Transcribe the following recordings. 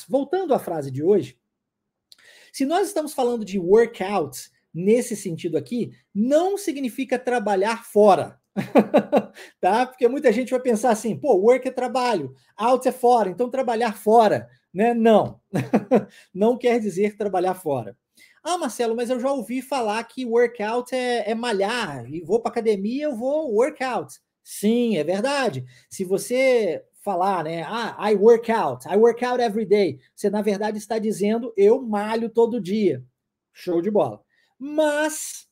voltando à frase de hoje, se nós estamos falando de workout nesse sentido aqui, não significa trabalhar fora. Tá? Porque muita gente vai pensar assim, pô, work é trabalho, out é fora, então trabalhar fora, né? Não, não quer dizer trabalhar fora. Ah, Marcelo, mas eu já ouvi falar que workout é malhar, e vou para academia, eu vou workout. Sim, é verdade. Se você falar, né, I work out every day, você na verdade está dizendo eu malho todo dia. Show de bola. Mas,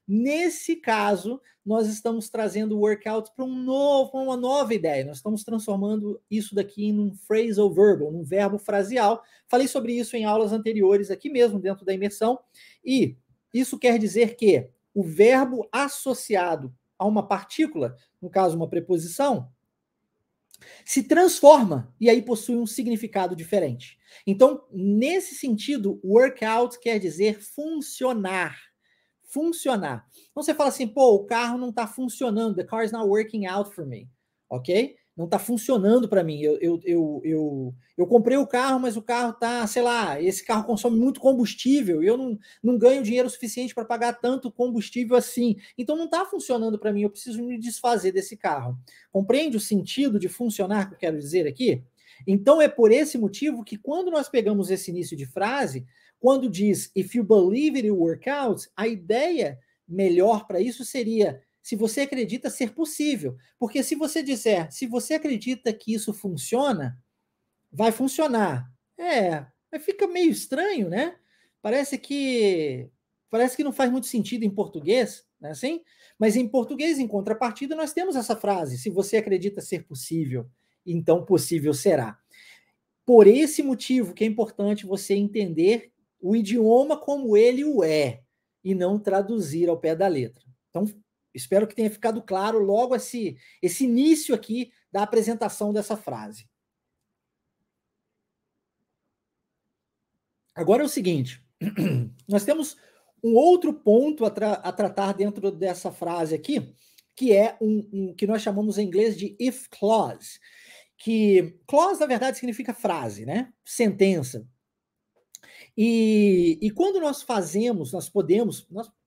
nesse caso, nós estamos trazendo o workout para uma nova ideia. Nós estamos transformando isso daqui em um phrasal verb, num verbo frasial. Falei sobre isso em aulas anteriores, aqui mesmo, dentro da imersão. E isso quer dizer que o verbo associado a uma partícula, no caso, uma preposição, se transforma e aí possui um significado diferente. Então, nesse sentido, workout quer dizer funcionar. Funcionar. Então você fala assim, pô, o carro não está funcionando, the car is not working out for me, ok? Não está funcionando para mim. Eu comprei o carro, mas o carro está, sei lá, esse carro consome muito combustível e eu não ganho dinheiro suficiente para pagar tanto combustível assim. Então não está funcionando para mim, eu preciso me desfazer desse carro. Compreende o sentido de funcionar que eu quero dizer aqui? Então é por esse motivo que quando nós pegamos esse início de frase, quando diz if you believe it will work out, a ideia melhor para isso seria se você acredita ser possível. Porque se você disser, se você acredita que isso funciona, vai funcionar. Fica meio estranho, né? Parece que não faz muito sentido em português, não é assim? Mas em português, em contrapartida, nós temos essa frase: se você acredita ser possível, então possível será. Por esse motivo que é importante você entender o idioma como ele o é, e não traduzir ao pé da letra. Então, espero que tenha ficado claro logo esse início aqui da apresentação dessa frase. Agora é o seguinte, nós temos um outro ponto a tratar dentro dessa frase aqui, que é que nós chamamos em inglês de if clause, que clause, na verdade, significa frase, né? Sentença. E quando nós fazemos,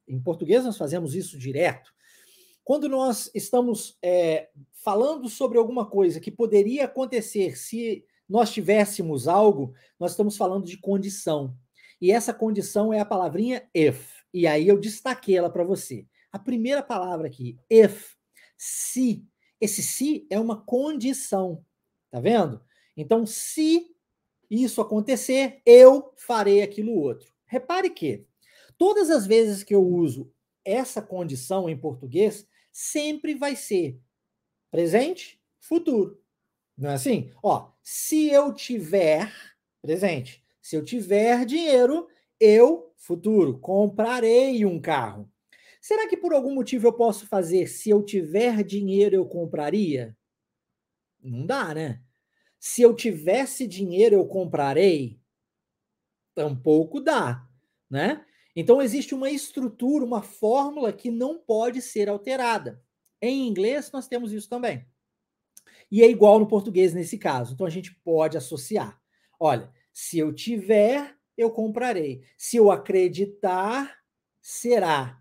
em português nós fazemos isso direto, quando nós estamos falando sobre alguma coisa que poderia acontecer se nós tivéssemos algo, nós estamos falando de condição. E essa condição é a palavrinha if. E aí eu destaquei ela para você. A primeira palavra aqui, if, se. Esse se é uma condição. Tá vendo? Então, se isso acontecer, eu farei aquilo outro. Repare que todas as vezes que eu uso essa condição em português, sempre vai ser presente, futuro. Não é assim? Ó, se eu tiver, presente, se eu tiver dinheiro, eu, futuro, comprarei um carro. Será que por algum motivo eu posso fazer se eu tiver dinheiro eu compraria? Não dá, né? Se eu tivesse dinheiro eu comprarei? Tampouco dá, né? Então existe uma estrutura, uma fórmula que não pode ser alterada. Em inglês nós temos isso também. E é igual no português nesse caso. Então a gente pode associar. Olha, se eu tiver, eu comprarei. Se eu acreditar, será.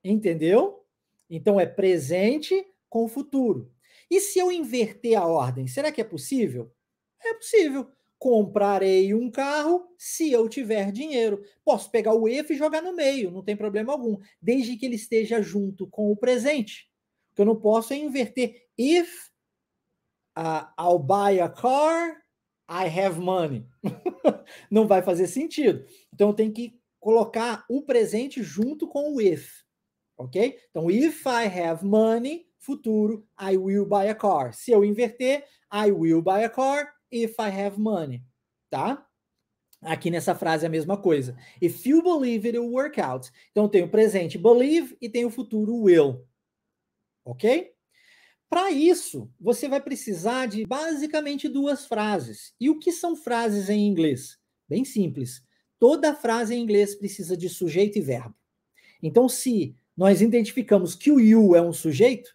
Entendeu? Então é presente com o futuro. E se eu inverter a ordem, será que é possível? É possível. Comprarei um carro se eu tiver dinheiro. Posso pegar o if e jogar no meio, não tem problema algum, desde que ele esteja junto com o presente. O que eu não posso é inverter. If I'll buy a car, I have money. Não vai fazer sentido. Então eu tenho que colocar o presente junto com o if. Ok? Então, if I have money, futuro, I will buy a car. Se eu inverter, I will buy a car if I have money. Tá? Aqui nessa frase é a mesma coisa. If you believe it will work out. Então, tem o presente believe e tem o futuro will. Ok? Para isso, você vai precisar de basicamente duas frases. E o que são frases em inglês? Bem simples. Toda frase em inglês precisa de sujeito e verbo. Então, se nós identificamos que o you é um sujeito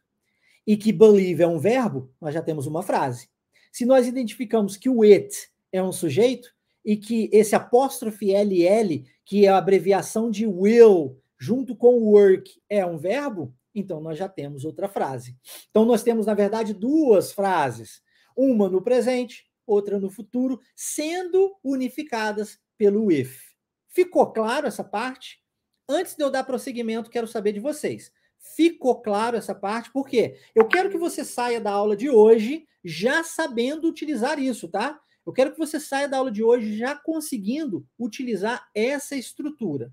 e que believe é um verbo, nós já temos uma frase. Se nós identificamos que o it é um sujeito e que esse apóstrofe LL, que é a abreviação de will, junto com work, é um verbo, então nós já temos outra frase. Então nós temos, na verdade, duas frases, uma no presente, outra no futuro, sendo unificadas pelo if. Ficou claro essa parte? Antes de eu dar prosseguimento, quero saber de vocês. Ficou claro essa parte? Por quê? Eu quero que você saia da aula de hoje já sabendo utilizar isso, tá? Eu quero que você saia da aula de hoje já conseguindo utilizar essa estrutura.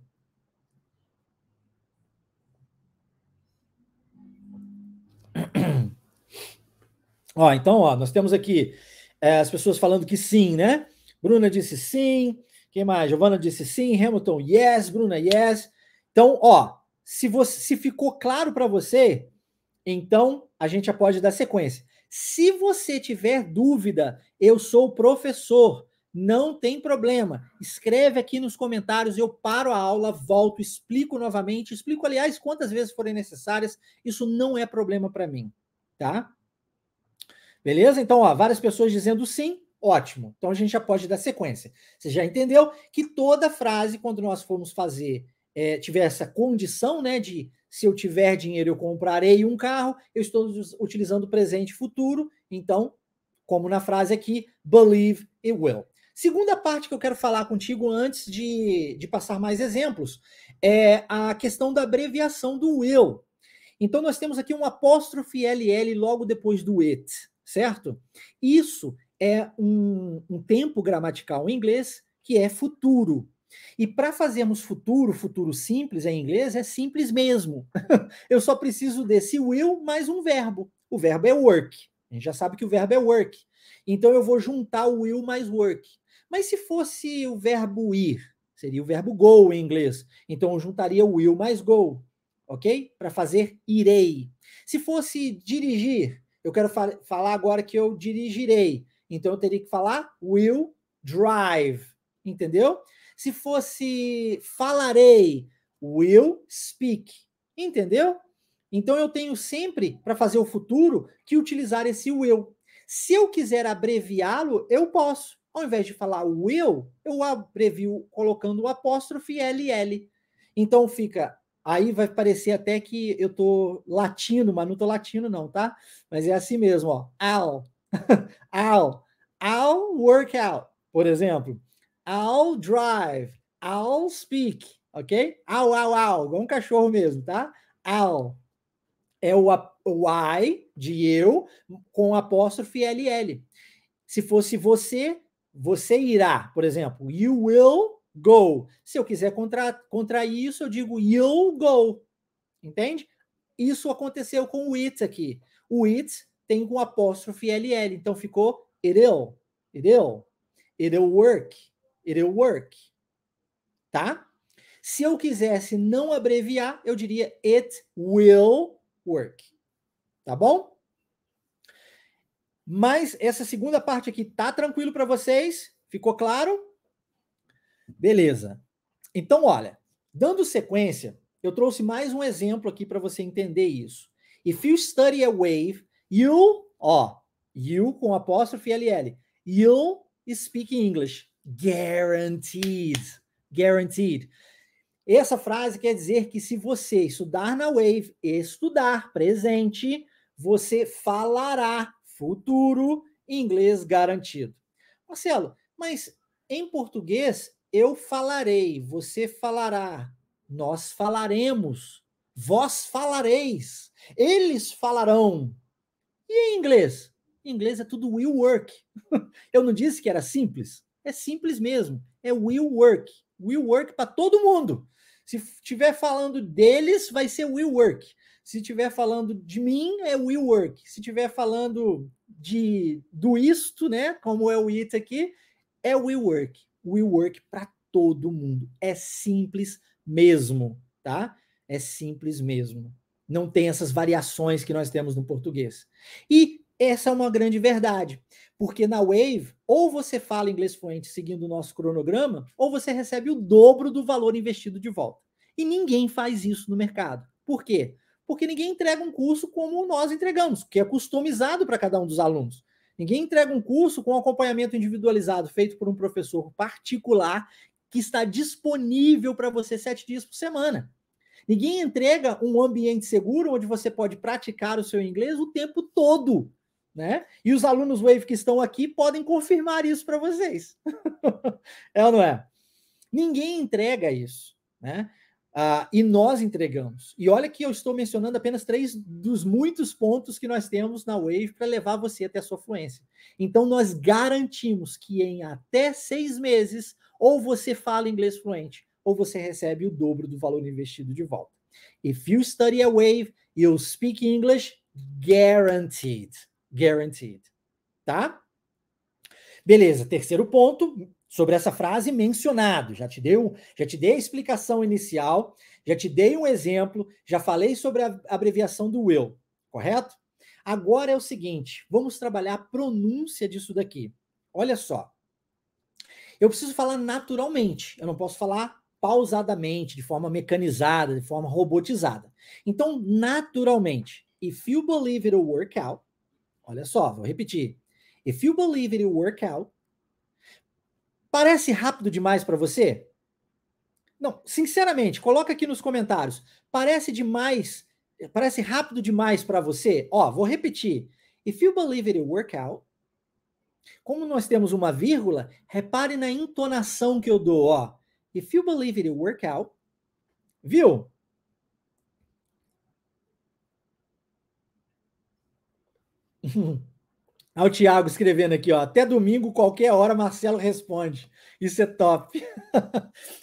Ó, então, ó, nós temos aqui as pessoas falando que sim, né? Bruna disse sim. Quem mais? Giovana disse sim. Hamilton, yes. Bruna, yes. Então, ó, se ficou claro para você, então a gente já pode dar sequência. Se você tiver dúvida, eu sou o professor, não tem problema. Escreve aqui nos comentários, eu paro a aula, volto, explico novamente, explico, aliás, quantas vezes forem necessárias, isso não é problema para mim, tá? Beleza? Então, ó, várias pessoas dizendo sim, ótimo. Então a gente já pode dar sequência. Você já entendeu que toda frase, quando nós formos fazer, tiver essa condição, né, de se eu tiver dinheiro eu comprarei um carro, eu estou utilizando presente e futuro, então, como na frase aqui, believe it will. Segunda parte que eu quero falar contigo antes de passar mais exemplos, é a questão da abreviação do will. Então nós temos aqui um apóstrofe LL logo depois do it, certo? Isso é um tempo gramatical em inglês que é futuro. E para fazermos futuro, futuro simples em inglês, é simples mesmo. Eu só preciso desse will mais um verbo. O verbo é work. A gente já sabe que o verbo é work. Então eu vou juntar o will mais work. Mas se fosse o verbo ir, seria o verbo go em inglês. Então eu juntaria o will mais go, ok? Para fazer irei. Se fosse dirigir, eu quero falar agora que eu dirigirei. Então eu teria que falar will drive, entendeu? Se fosse falarei, will speak, entendeu? Então eu tenho sempre, para fazer o futuro, que utilizar esse will. Se eu quiser abreviá-lo, eu posso. Ao invés de falar will, eu abrevio colocando o apóstrofe LL. Então fica, aí vai parecer até que eu tô latino, mas não tô latino não, tá? Mas é assim mesmo, ó. I'll work out, por exemplo. I'll drive. I'll speak, ok? Igual um cachorro mesmo, tá? I'll é o I de eu com apóstrofe LL. Se fosse você, você irá, por exemplo, you will go. Se eu quiser contrair isso, eu digo you'll go. Entende? Isso aconteceu com o it aqui. O it tem com apóstrofe LL, então ficou it'll, it'll work, tá? Se eu quisesse não abreviar, eu diria it will work, tá bom? Mas essa segunda parte aqui tá tranquilo para vocês? Ficou claro? Beleza. Então, olha, dando sequência, eu trouxe mais um exemplo aqui para você entender isso. If you study a wave, you com apóstrofe LL, you'll speak English. Guaranteed. Guaranteed. Essa frase quer dizer que se você estudar na Wave, estudar presente, você falará futuro inglês garantido. Marcelo, mas em português eu falarei, você falará, nós falaremos, vós falareis, eles falarão. E em inglês? Em inglês é tudo will work. Eu não disse que era simples? É simples mesmo. É will work. Will work para todo mundo. Se estiver falando deles, vai ser will work. Se estiver falando de mim, é will work. Se estiver falando do isto, né, como é o it aqui, é will work. Will work para todo mundo. É simples mesmo, tá? É simples mesmo. Não tem essas variações que nós temos no português. E essa é uma grande verdade, porque na Wave, ou você fala inglês fluente seguindo o nosso cronograma, ou você recebe o dobro do valor investido de volta. E ninguém faz isso no mercado. Por quê? Porque ninguém entrega um curso como nós entregamos, que é customizado para cada um dos alunos. Ninguém entrega um curso com acompanhamento individualizado feito por um professor particular que está disponível para você 7 dias por semana. Ninguém entrega um ambiente seguro onde você pode praticar o seu inglês o tempo todo, né? E os alunos Wave que estão aqui podem confirmar isso para vocês. É ou não é? Ninguém entrega isso, né? E nós entregamos. E olha que eu estou mencionando apenas 3 dos muitos pontos que nós temos na Wave para levar você até a sua fluência. Então, nós garantimos que em até 6 meses, ou você fala inglês fluente, ou você recebe o dobro do valor investido de volta. If you study a Wave, you'll speak English guaranteed. Guaranteed. Tá? Beleza, terceiro ponto sobre essa frase mencionado. Já te dei a explicação inicial, já te dei um exemplo, já falei sobre a abreviação do will, correto? Agora é o seguinte, vamos trabalhar a pronúncia disso daqui. Olha só. Eu preciso falar naturalmente, eu não posso falar pausadamente, de forma mecanizada, de forma robotizada. Então, naturalmente, if you believe it'll work out, olha só, vou repetir. If you believe it'll work out, parece rápido demais para você? Não, sinceramente, coloca aqui nos comentários. Parece rápido demais para você? Ó, vou repetir. If you believe it'll work out, como nós temos uma vírgula, repare na entonação que eu dou, ó. If you believe it'll work out, viu? Olha o Thiago escrevendo aqui, ó. Até domingo, qualquer hora, Marcelo responde. Isso é top.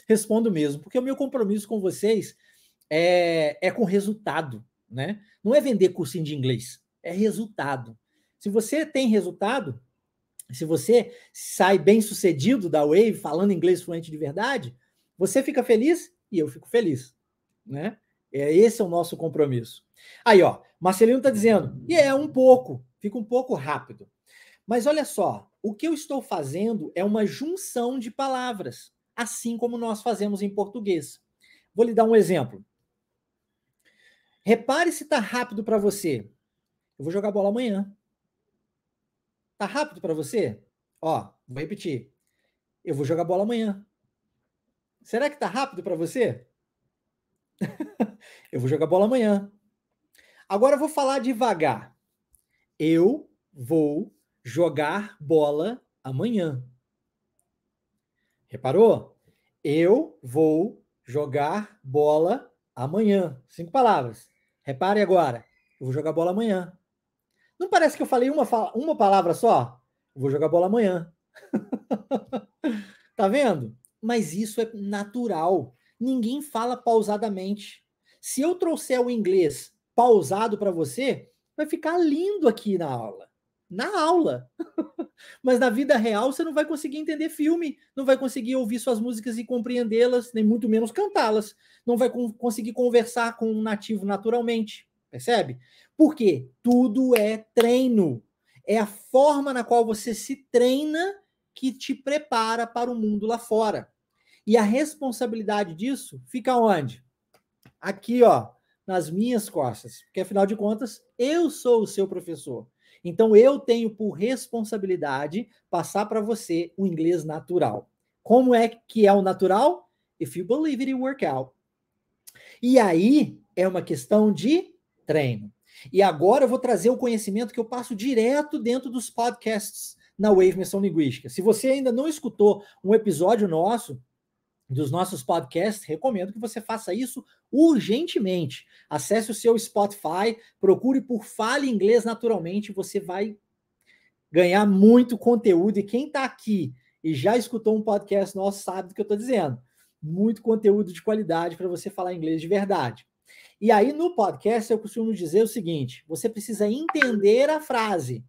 Respondo mesmo, porque o meu compromisso com vocês é com resultado, né? Não é vender cursinho de inglês, é resultado. Se você tem resultado, se você sai bem sucedido da Wave, falando inglês fluente de verdade, você fica feliz e eu fico feliz, né? Esse é o nosso compromisso. Aí, ó, Marcelino está dizendo, fica um pouco rápido. Mas olha só, o que eu estou fazendo é uma junção de palavras, assim como nós fazemos em português. Vou lhe dar um exemplo. Repare se está rápido para você. Eu vou jogar bola amanhã. Tá rápido para você? Ó, vou repetir. Eu vou jogar bola amanhã. Será que tá rápido para você? Eu vou jogar bola amanhã. Agora eu vou falar devagar. Eu vou jogar bola amanhã. Reparou? Eu vou jogar bola amanhã. 5 palavras. Repare agora. Eu vou jogar bola amanhã. Não parece que eu falei uma palavra só? Eu vou jogar bola amanhã. Tá vendo? Mas isso é natural. Ninguém fala pausadamente. Se eu trouxer o inglês pausado para você, vai ficar lindo aqui na aula. Na aula. Mas na vida real você não vai conseguir entender filme, não vai conseguir ouvir suas músicas e compreendê-las, nem muito menos cantá-las. Não vai conseguir conversar com um nativo naturalmente. Percebe? Por quê? Tudo é treino. É a forma na qual você se treina que te prepara para o mundo lá fora. E a responsabilidade disso fica onde? Aqui, ó, nas minhas costas. Porque, afinal de contas, eu sou o seu professor. Então, eu tenho por responsabilidade passar para você o inglês natural. Como é que é o natural? If you believe it, it'll work out. E aí, é uma questão de treino. E agora eu vou trazer o conhecimento que eu passo direto dentro dos podcasts na Wave Imersão Linguística. Se você ainda não escutou um episódio nosso, dos nossos podcasts, recomendo que você faça isso urgentemente. Acesse o seu Spotify, procure por Fale Inglês Naturalmente, você vai ganhar muito conteúdo. E quem está aqui e já escutou um podcast nosso sabe do que eu estou dizendo. Muito conteúdo de qualidade para você falar inglês de verdade. E aí, no podcast, eu costumo dizer o seguinte, você precisa entender a frase.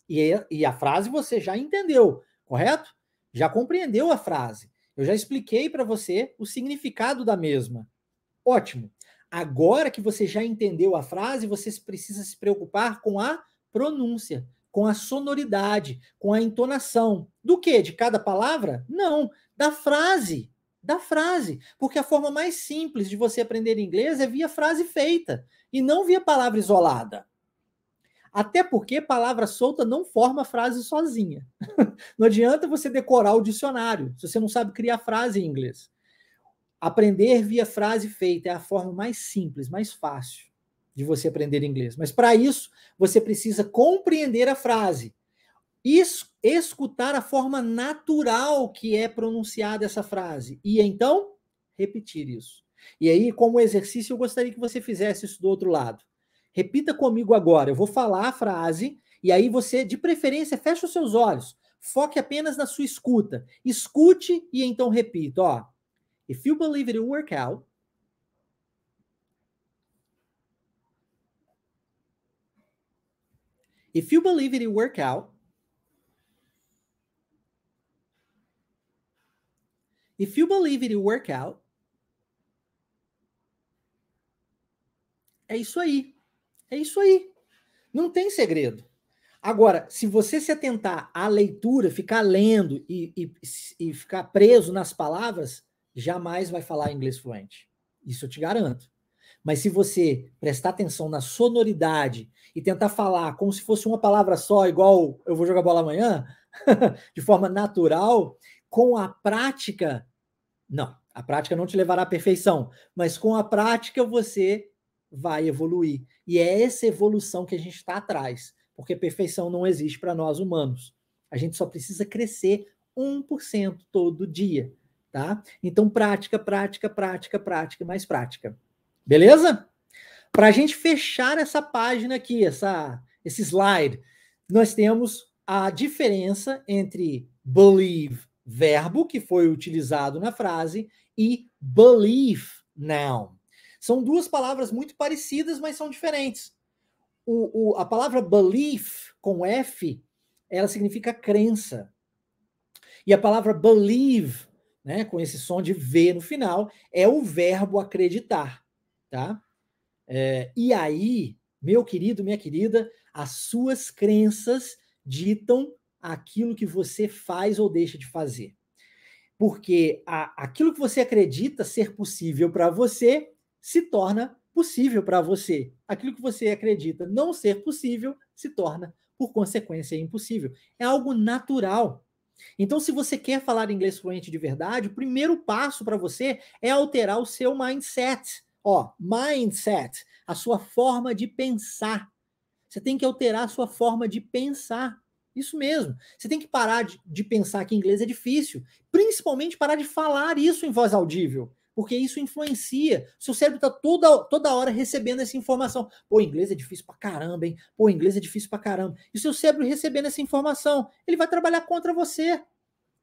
E a frase você já entendeu, correto? Já compreendeu a frase. Eu já expliquei para você o significado da mesma. Ótimo. Agora que você já entendeu a frase, você precisa se preocupar com a pronúncia, com a sonoridade, com a entonação. Do quê? De cada palavra? Não, da frase. Da frase. Porque a forma mais simples de você aprender inglês é via frase feita e não via palavra isolada. Até porque palavra solta não forma frase sozinha. Não adianta você decorar o dicionário se você não sabe criar frase em inglês. Aprender via frase feita é a forma mais simples, mais fácil de você aprender inglês. Mas para isso, você precisa compreender a frase, escutar a forma natural que é pronunciada essa frase e então repetir isso. E aí, como exercício, eu gostaria que você fizesse isso do outro lado. Repita comigo agora. Eu vou falar a frase e aí você, de preferência, fecha os seus olhos. Foque apenas na sua escuta. Escute e então repita. Ó, if you believe it will work out, if you believe it will work out, if you believe it will work out, é isso aí. É isso aí. Não tem segredo. Agora, se você se atentar à leitura, ficar lendo e ficar preso nas palavras, jamais vai falar inglês fluente. Isso eu te garanto. Mas se você prestar atenção na sonoridade e tentar falar como se fosse uma palavra só, igual eu vou jogar bola amanhã, de forma natural, com a prática, não, a prática não te levará à perfeição, mas com a prática você vai evoluir. E é essa evolução que a gente está atrás, porque perfeição não existe para nós humanos. A gente só precisa crescer 1% todo dia, tá? Então, prática, prática, prática, prática, mais prática. Beleza? Para a gente fechar essa página aqui, esse slide, nós temos a diferença entre believe, verbo, que foi utilizado na frase, e belief, noun. São duas palavras muito parecidas, mas são diferentes. A palavra belief, com F, ela significa crença. E a palavra believe, né, com esse som de V no final, é o verbo acreditar. Tá? E aí, meu querido, minha querida, as suas crenças ditam aquilo que você faz ou deixa de fazer. Porque aquilo que você acredita ser possível para você se torna possível para você. Aquilo que você acredita não ser possível se torna, por consequência, impossível. É algo natural. Então, se você quer falar inglês fluente de verdade, o primeiro passo para você é alterar o seu mindset. Ó, mindset, a sua forma de pensar. Você tem que alterar a sua forma de pensar. Isso mesmo. Você tem que parar de pensar que inglês é difícil. Principalmente parar de falar isso em voz audível. Porque isso influencia. O seu cérebro está toda hora recebendo essa informação. Pô, inglês é difícil pra caramba, hein? Pô, inglês é difícil pra caramba. E o seu cérebro recebendo essa informação, ele vai trabalhar contra você.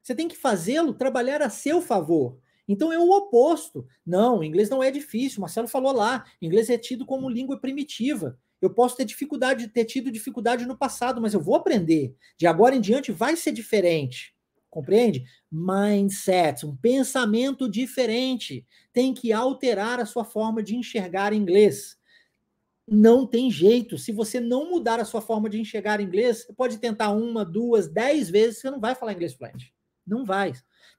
Você tem que fazê-lo trabalhar a seu favor. Então é o oposto. Não, inglês não é difícil. O Marcelo falou lá, inglês é tido como língua primitiva. Eu posso ter tido dificuldade no passado, mas eu vou aprender. De agora em diante vai ser diferente. Compreende? Mindset, um pensamento diferente. Tem que alterar a sua forma de enxergar inglês. Não tem jeito. Se você não mudar a sua forma de enxergar inglês, você pode tentar 1, 2, 10 vezes, você não vai falar inglês fluente. Não vai.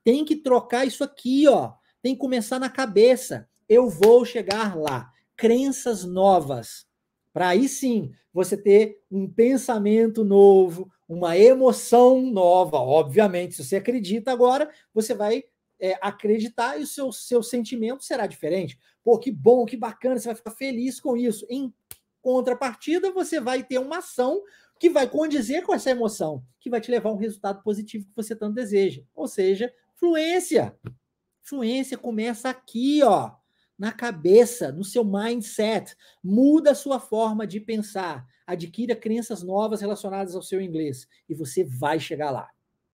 Tem que trocar isso aqui, ó. Tem que começar na cabeça. Eu vou chegar lá. Crenças novas. Para aí sim você ter um pensamento novo, uma emoção nova. Obviamente, se você acredita agora, você vai acreditar e o seu sentimento será diferente. Pô, que bom, que bacana, você vai ficar feliz com isso. Em contrapartida, você vai ter uma ação que vai condizer com essa emoção, que vai te levar a um resultado positivo que você tanto deseja. Ou seja, fluência. Fluência começa aqui, ó, na cabeça, no seu mindset. Muda a sua forma de pensar. Adquira crenças novas relacionadas ao seu inglês. E você vai chegar lá.